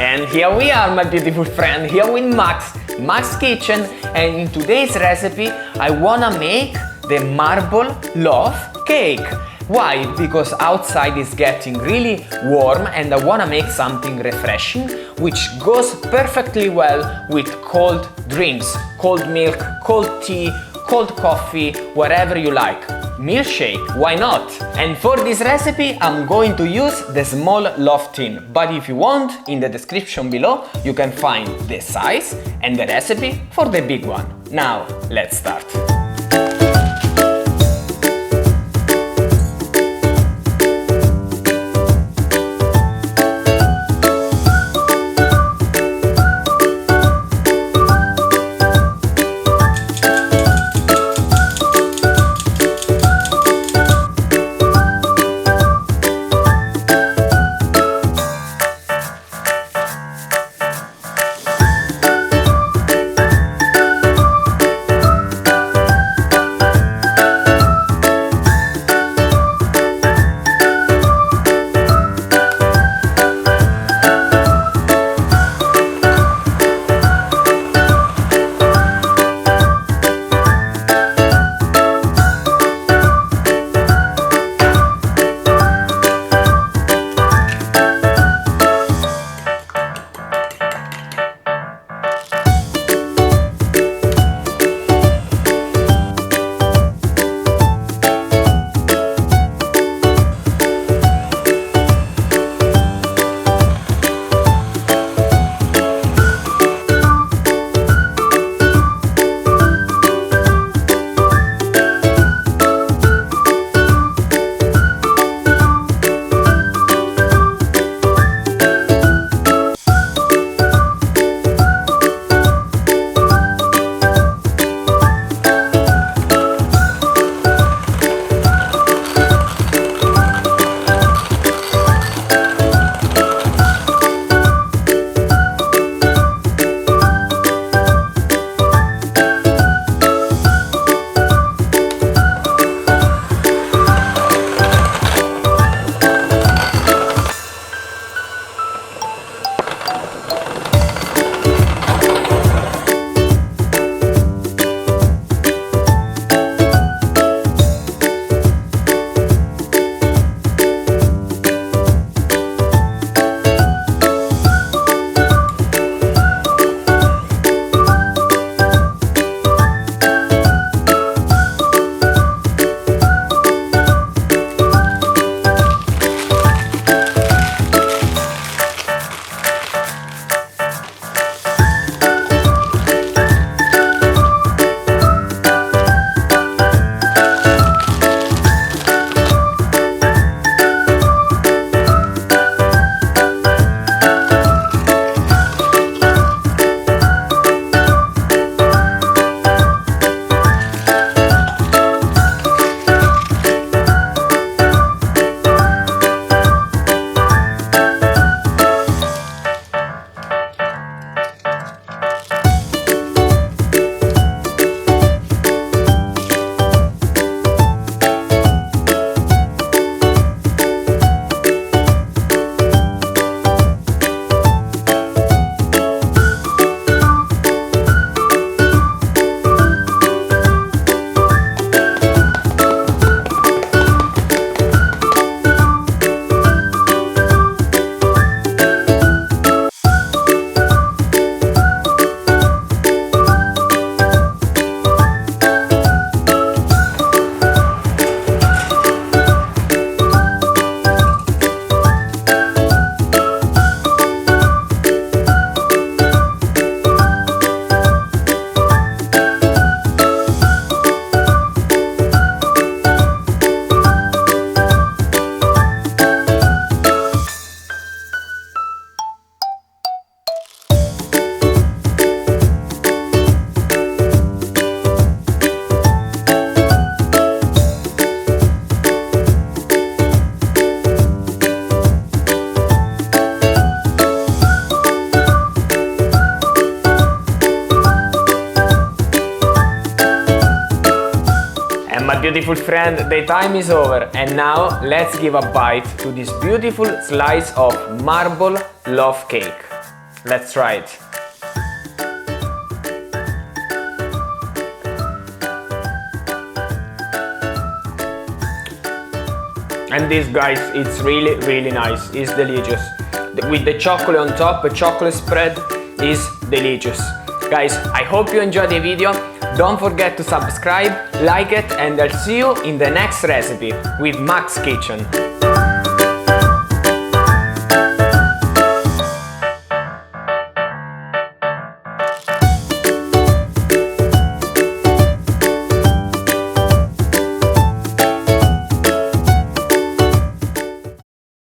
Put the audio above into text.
And here we are, my beautiful friend, here with Max Kitchen, and in today's recipe I wanna make the marble loaf cake. Why? Because outside is getting really warm and I wanna make something refreshing which goes perfectly well with cold drinks, cold milk, cold tea, cold coffee, whatever you like. Milkshake, why not? And for this recipe I'm going to use the small loaf tin, but if you want, in the description below you can find the size and the recipe for the big one. Now let's start. beautiful friend, the time is over, and now let's give a bite to this beautiful slice of marble loaf cake. Let's try it. And this, guys, it's really nice. It's delicious. With the chocolate on top, a chocolate spread is delicious. Guys, I hope you enjoyed the video. Don't forget to subscribe, like it, and I'll see you in the next recipe with Max Kitchen.